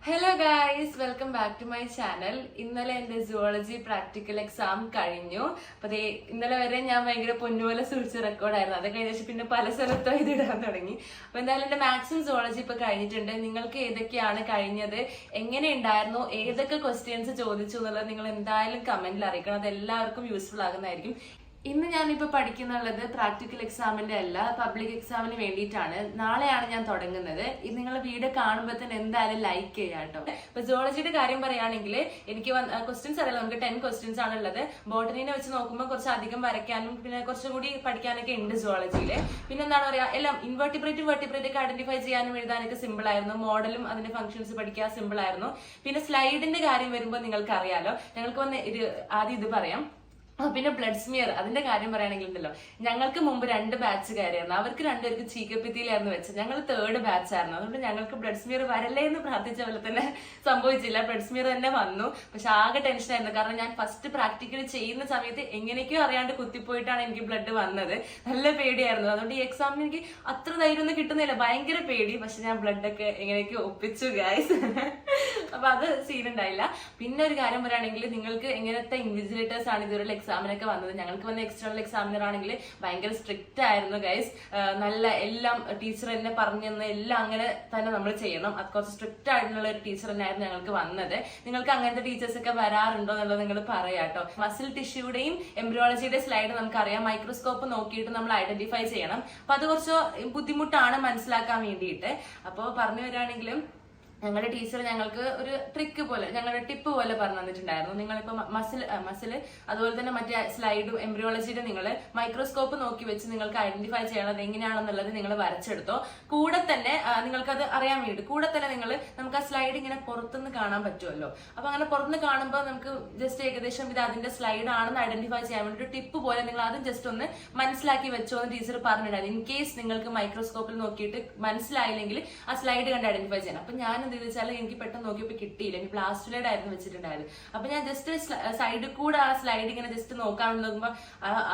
Hello guys, welcome back to my channel. ഇന്നലെ എന്റെ zoology practical exam കഴിഞ്ഞു. അപ്പൊ ഇന്നലെ വരെ ഞാൻ ഭയങ്കര പൊന്നുപോലെ സൂക്ഷിച്ച റെക്കോർഡായിരുന്നു. അത് കഴിഞ്ഞ പിന്നെ പല സ്ഥലത്തും ഇതിടാൻ തുടങ്ങി. അപ്പൊ എന്തായാലും എന്റെ മാത്സും സുവോളജി ഇപ്പൊ കഴിഞ്ഞിട്ടുണ്ട്. നിങ്ങൾക്ക് ഏതൊക്കെയാണ് കഴിഞ്ഞത്, എങ്ങനെ ഉണ്ടായിരുന്നു, ഏതൊക്കെ ക്വസ്റ്റ്യൻസ് ചോദിച്ചു എന്നുള്ളത് നിങ്ങൾ എന്തായാലും കമന്റിൽ അറിയിക്കണം. അത് എല്ലാവർക്കും യൂസ്ഫുൾ ആകുന്നതായിരിക്കും. ഇന്ന് ഞാനിപ്പോ പഠിക്കുന്നുള്ളത് പ്രാക്ടിക്കൽ എക്സാമിന്റെ അല്ല, പബ്ലിക് എക്സാമിന് വേണ്ടിയിട്ടാണ്. നാളെയാണ് ഞാൻ തുടങ്ങുന്നത്. ഇത് നിങ്ങൾ വീഡിയോ കാണുമ്പോൾ തന്നെ എന്തായാലും ലൈക്ക് ചെയ്യാം കേട്ടോ. ഇപ്പൊ സുവോളജിയുടെ കാര്യം പറയുകയാണെങ്കിൽ എനിക്ക് ക്വസ്റ്റ്യൻസ് അറിയില്ല. നമുക്ക് 10 ക്വസ്റ്റ്യൻസ് ആണുള്ളത്. ബോട്ടണീനെ വെച്ച് നോക്കുമ്പോൾ കുറച്ച് അധികം വരയ്ക്കാനും പിന്നെ കുറച്ചും കൂടി പഠിക്കാനൊക്കെ ഉണ്ട് സുവോളജിയില്. പിന്നെ എന്താണ് പറയാ, എല്ലാം ഇൻവെർട്ടിബ്രേറ്റ് ഒക്കെ ഐഡന്റിഫൈ ചെയ്യാനും എഴുതാനൊക്കെ സിമ്പിൾ ആയിരുന്നു. മോഡലും അതിന്റെ ഫംഗ്ഷൻസ് പഠിക്കാൻ സിമ്പിൾ ആയിരുന്നു. പിന്നെ സ്ലൈഡിന്റെ കാര്യം വരുമ്പോൾ നിങ്ങൾക്ക് അറിയാലോ. ഞങ്ങൾക്ക് ആദ്യം ഇത് പറയാം. പിന്നെ ബ്ലഡ് സ്മിയർ, അതിന്റെ കാര്യം പറയുകയാണെങ്കിൽ ഉണ്ടല്ലോ, ഞങ്ങൾക്ക് മുമ്പ് 2 ബാച്ച് കയറിയായിരുന്നു. അവർക്ക് 2 പേർക്ക് ചീക്കപ്പിത്തിയിലായിരുന്നു വെച്ചത്. ഞങ്ങൾ 3rd ബാച്ച് ആയിരുന്നു. അതുകൊണ്ട് ഞങ്ങൾക്ക് ബ്ലഡ് സ്മിയർ വരല്ലേ എന്ന് പ്രാർത്ഥിച്ച പോലെ തന്നെ സംഭവിച്ചില്ല. ബ്ലഡ് സ്മിയർ തന്നെ വന്നു. പക്ഷെ ആകെ ടെൻഷനായിരുന്നു. കാരണം ഞാൻ ഫസ്റ്റ് പ്രാക്ടിക്കൽ ചെയ്യുന്ന സമയത്ത് എങ്ങനെയൊക്കെയോ അറിയാണ്ട് കുത്തിപ്പോയിട്ടാണ് എനിക്ക് ബ്ലഡ് വന്നത്. നല്ല പേടിയായിരുന്നു. അതുകൊണ്ട് ഈ എക്സാമിന് എനിക്ക് അത്ര ധൈര്യം ഒന്നും കിട്ടുന്നില്ല. ഭയങ്കര പേടി. പക്ഷെ ഞാൻ ബ്ലഡൊക്കെ എങ്ങനെയൊക്കെ ഒപ്പിച്ചു ഗൈസ്. അപ്പൊ അത് സീനുണ്ടായില്ല. പിന്നെ ഒരു കാര്യം പറയുകയാണെങ്കിൽ, നിങ്ങൾക്ക് എങ്ങനത്തെ ഇൻവിജിലേറ്റേഴ്സ് ആണ് ഇതുവരെ എക്സാമിനൊക്കെ വന്നത്? ഞങ്ങൾക്ക് വന്ന എക്സ്റ്റേണൽ എക്സാമിനർ ആണെങ്കിൽ ഭയങ്കര സ്ട്രിക്റ്റ് ആയിരുന്നു ഗൈസ്. നല്ല എല്ലാം ടീച്ചർ എന്നെ പറഞ്ഞെന്ന് എല്ലാം അങ്ങനെ തന്നെ നമ്മൾ ചെയ്യണം. അത് കുറച്ച് സ്ട്രിക്റ്റ് ആയിട്ടുള്ള ഒരു ടീച്ചർ തന്നെയായിരുന്നു ഞങ്ങൾക്ക് വന്നത്. നിങ്ങൾക്ക് അങ്ങനത്തെ ടീച്ചേഴ്സ് ഒക്കെ വരാറുണ്ടോ എന്നുള്ളത് നിങ്ങൾ പറയാട്ടോ. മസിൽ ടിഷ്യൂടെയും എംബ്രിയോളജിയുടെ സ്ലൈഡ് നമുക്കറിയാം. മൈക്രോസ്കോപ്പ് നോക്കിയിട്ട് നമ്മൾ ഐഡന്റിഫൈ ചെയ്യണം. അപ്പൊ അത് കുറച്ച് ബുദ്ധിമുട്ടാണ് മനസ്സിലാക്കാൻ വേണ്ടിയിട്ട്. അപ്പോൾ പറഞ്ഞു വരികയാണെങ്കിലും ഞങ്ങളുടെ ടീച്ചർ ഞങ്ങൾക്ക് ഒരു ട്രിക്ക് പോലെ, ഞങ്ങളുടെ ടിപ്പ് പോലെ പറഞ്ഞു തന്നിട്ടുണ്ടായിരുന്നു. നിങ്ങളിപ്പോ മസിൽ അതുപോലെ തന്നെ മറ്റേ സ്ലൈഡും എംബ്രിയോളജിയുടെ നിങ്ങൾ മൈക്രോസ്കോപ്പ് നോക്കി വെച്ച് നിങ്ങൾക്ക് ഐഡന്റിഫൈ ചെയ്യണത് എങ്ങനെയാണെന്നുള്ളത് നിങ്ങൾ വരച്ചെടുത്തോ. കൂടെ തന്നെ നിങ്ങൾക്കത് അറിയാൻ വേണ്ടി കൂടെ തന്നെ നമുക്ക് ആ സ്ലൈഡ് ഇങ്ങനെ പുറത്തുനിന്ന് കാണാൻ പറ്റുമല്ലോ. അപ്പൊ അങ്ങനെ പുറത്തുനിന്ന് കാണുമ്പോൾ നമുക്ക് ജസ്റ്റ് ഏകദേശം ഇത് അതിന്റെ സ്ലൈഡ് ആണെന്ന് ഐഡന്റിഫൈ ചെയ്യാൻ വേണ്ടി ഒരു ടിപ്പ് പോലെ നിങ്ങൾ അതും ജസ്റ്റ് ഒന്ന് മനസ്സിലാക്കി വെച്ചോ എന്ന് ടീച്ചർ പറഞ്ഞിട്ടുണ്ടായിരുന്നു. ഇൻ കേസ് നിങ്ങൾക്ക് മൈക്രോസ്കോപ്പിൽ നോക്കിയിട്ട് മനസ്സിലായില്ലെങ്കിൽ ആ സ്ലൈഡ് കണ്ട് ഐഡന്റിഫൈ ചെയ്യണം. അപ്പൊ ഞാൻ എന്ത് വെച്ചാൽ എനിക്ക് പെട്ടെന്ന് നോക്കിയപ്പോൾ കിട്ടിയില്ല. എനിക്ക് പ്ലാസ്റ്റിലൈഡ് ആയിരുന്നു വെച്ചിട്ടുണ്ടായത്. അപ്പൊ ഞാൻ ജസ്റ്റ് സൈഡിൽ കൂടെ ആ സ്ലൈഡ് ഇങ്ങനെ ജസ്റ്റ് നോക്കാൻ നോക്കുമ്പോൾ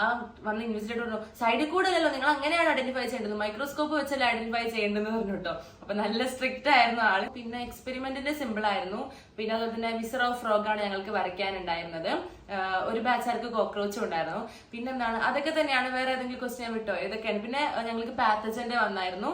ആ വന്ന ഇൻവെസ്റ്റിഗേറ്റർ സൈഡിൽ കൂടെ അല്ലല്ലോ, നിങ്ങൾ അങ്ങനെയാണ് ഐഡന്റിഫൈ ചെയ്യേണ്ടത്, മൈക്രോസ്കോപ്പ് വെച്ചല്ലേ ഐഡന്റിഫൈ ചെയ്യേണ്ടതെന്ന് പറഞ്ഞു കേട്ടോ. അപ്പൊ നല്ല സ്ട്രിക്റ്റ് ആയിരുന്നു ആള്. പിന്നെ എക്സ്പെരിമെന്റിന്റെ സിമ്പിൾ ആയിരുന്നു. പിന്നെ അതുപോലെ തന്നെ വിസർ ഓഫ് ഫ്രോഗ് ആണ് ഞങ്ങൾക്ക് വരയ്ക്കാനുണ്ടായിരുന്നത്. ഒരു ബാച്ചാർക്ക് കോക്രോച്ചും ഉണ്ടായിരുന്നു. പിന്നെന്താണ്, അതൊക്കെ തന്നെയാണ്. വേറെ ഏതെങ്കിലും ക്വസ്റ്റ്യൻ വിട്ടോ? ഏതൊക്കെയാണ്? പിന്നെ ഞങ്ങൾക്ക് പാത്തജന്റെ വന്നായിരുന്നു.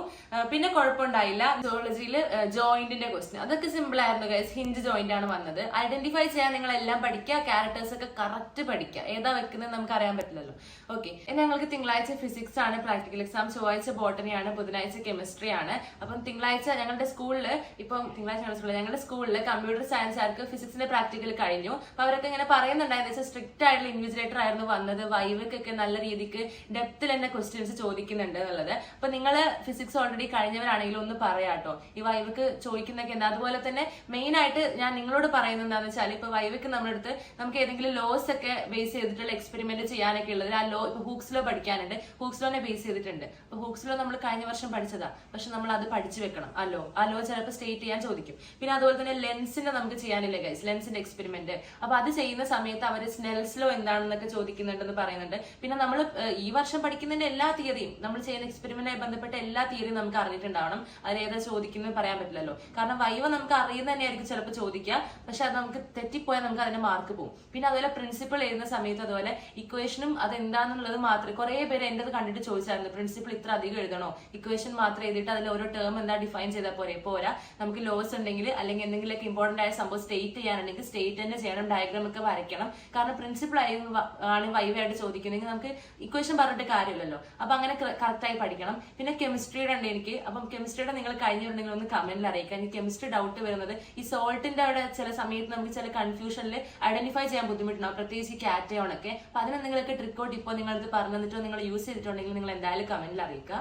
പിന്നെ കുഴപ്പമുണ്ടായില്ല. സുവോളജിയിൽ ജോയിന്റിന്റെ ക്വസ്റ്റ്യൻ അതൊക്കെ സിമ്പിൾ ആയിരുന്നു ഗൈസ്. ഹിഞ്ച് ജോയിന്റ് ആണ് വന്നത്. ഐഡന്റിഫൈ ചെയ്യാൻ നിങ്ങൾ എല്ലാം പഠിക്കുക. ക്യാരക്ടേഴ്സ് ഒക്കെ കറക്റ്റ് പഠിക്കുക. ഏതാ വെക്കുന്നത് നമുക്ക് അറിയാൻ പറ്റില്ലല്ലോ. ഓക്കെ, ഞങ്ങൾക്ക് തിങ്കളാഴ്ച ഫിസിക്സ് ആണ് പ്രാക്ടിക്കൽ എക്സാം. ചൊവ്വാഴ്ച ബോട്ടണിയാണ്. ബുധനാഴ്ച കെമിസ്ട്രി ആണ്. അപ്പം തിങ്കളാഴ്ച ഞങ്ങളുടെ സ്കൂളിൽ ഞങ്ങളുടെ സ്കൂളിൽ കമ്പ്യൂട്ടർ സയൻസ് ആർക്ക് ഫിസിക്സിന്റെ പ്രാക്ടിക്കൽ കഴിഞ്ഞു. അപ്പൊ അവരൊക്കെ ഇങ്ങനെ പറയുന്നുണ്ടായിരുന്നു, സ്ട്രിക്റ്റ് ആയിട്ടുള്ള ഇൻവിജിലേറ്റർ ആയിരുന്നു വന്നത്. വൈവക്കൊക്കെ നല്ല രീതിക്ക് ഡെപ്തിൽ തന്നെ ക്വസ്റ്റ്യൻസ് ചോദിക്കുന്നുണ്ട് എന്നുള്ളത്. അപ്പൊ നിങ്ങൾ ഫിസിക്സ് ഓൾറെഡി കഴിഞ്ഞവരാണെങ്കിലും ഒന്ന് പറയാട്ടോ, ഈ വൈവക്ക് ചോദിക്കുന്നൊക്കെ എന്താ. അതുപോലെ തന്നെ മെയിൻ ആയിട്ട് ഞാൻ നിങ്ങളോട് പറയുന്നത് എന്താണെന്ന് വെച്ചാൽ, ഇപ്പൊ വൈവക്ക് നമ്മുടെ അടുത്ത് നമുക്ക് ഏതെങ്കിലും ലോസ് ഒക്കെ ബേസ് ചെയ്തിട്ടുള്ള എക്സ്പെരിമെന്റ് ചെയ്യാനൊക്കെ ഉള്ളത്. ആ ലോ ഇപ്പൊ ഹൂക്സ് ലോ പഠിക്കാനുണ്ട്. ഹൂക്സ് ലോനെ ബേസ് ചെയ്തിട്ടുണ്ട്. അപ്പൊ ഹൂക്സ് ലോ നമ്മൾ കഴിഞ്ഞ വർഷം പഠിച്ചതാ. പക്ഷെ നമ്മൾ അത് പഠിച്ചു വെക്കണം. ആ ലോ ചിലപ്പോൾ സ്റ്റേറ്റ് ചെയ്യാൻ ചോദിക്കും. പിന്നെ അതുപോലെ തന്നെ ലെൻസിന്റെ നമുക്ക് ചെയ്യാനില്ല ഗൈസ്, ലെൻസിന്റെ എക്സ്പെരിമെന്റ്. അപ്പൊ അത് ചെയ്യുന്ന സമയത്ത് അവർ സ്നെൽസ് ലോ എന്താണെന്നൊക്കെ ചോദിക്കുന്നുണ്ടെന്ന് പറയുന്നുണ്ട്. പിന്നെ നമ്മൾ ഈ വർഷം പഠിക്കുന്നതിന്റെ എല്ലാ തിയറിയും, നമ്മൾ ചെയ്യുന്ന എക്സ്പെരിമെന്റുമായി ബന്ധപ്പെട്ട എല്ലാ തിയറിയും നമുക്ക് അറിഞ്ഞിട്ടുണ്ടാവണം. അതിലേതാ ചോദിക്കുന്നത് പറയാൻ പറ്റില്ലല്ലോ. കാരണം വൈവ നമുക്ക് അറിയുന്ന തന്നെയായിരിക്കും ചിലപ്പോൾ ചോദിക്കുക. പക്ഷെ അത് നമുക്ക് തെറ്റിപ്പോയാൽ നമുക്ക് അതിന്റെ മാർക്ക് പോകും. പിന്നെ അതുപോലെ പ്രിൻസിപ്പിൾ എഴുതുന്ന സമയത്ത് അതുപോലെ ഇക്വേഷനും അത് എന്താണെന്നുള്ളത് മാത്രമേ, കുറെ പേര് എന്റെ കണ്ടിട്ട് ചോദിച്ചായിരുന്നു, പ്രിൻസിപ്പിൾ ഇത്ര അധികം എഴുതണോ, ഇക്വേഷൻ മാത്രം എഴുതിയിട്ട് അതിൽ ഓരോ ടേം എന്താ ഡിഫൈൻ ചെയ്താൽ പോരാ. നമുക്ക് ലോസ് ഉണ്ടെങ്കിൽ അല്ലെങ്കിൽ എന്തെങ്കിലുമൊക്കെ ഇമ്പോർട്ടന്റ് ആയ സംഭവം സ്റ്റേറ്റ് ചെയ്യാനുണ്ടെങ്കിൽ സ്റ്റേറ്റ് തന്നെ ചെയ്യണം. ഡയഗ്രാം ഒക്കെ വരയ്ക്കണം. കാരണം പ്രിൻസിപ്പിൾ ആണ് വൈവായിട്ട് ചോദിക്കുന്നെങ്കിൽ നമുക്ക് ഇക്വേഷൻ പറഞ്ഞിട്ട് കാര്യമില്ലല്ലോ. അപ്പൊ അങ്ങനെ കറക്റ്റായി പഠിക്കണം. പിന്നെ കെമിസ്ട്രിയുടെ ഉണ്ട് എനിക്ക്. അപ്പം കെമിസ്ട്രിയുടെ നിങ്ങൾ കഴിഞ്ഞിട്ടുണ്ടെങ്കിൽ ഒന്ന് കമന്റിൽ അറിയിക്കാം. എനിക്ക് കെമിസ്ട്രി ഡൗട്ട് വരുന്നത് ഈ സോൾട്ടിന്റെ അവിടെ ചില സമയത്ത് നമുക്ക് ചില കൺഫ്യൂഷനിൽ ഐഡന്റിഫൈ ചെയ്യാൻ ബുദ്ധിമുട്ടുണ്ടാവും, പ്രത്യേകിച്ച് ഈ കാറ്റയോൺ ഒക്കെ. അപ്പൊ അതിനെന്തെങ്കിലുമൊക്കെ ട്രിക്കോ ടിപ്പോ നിങ്ങളിത് പറഞ്ഞു തന്നിട്ടോ നിങ്ങൾ യൂസ് ചെയ്തിട്ടുണ്ടെങ്കിൽ നിങ്ങൾ എന്തായാലും കമന്റിൽ അറിയിക്കുക.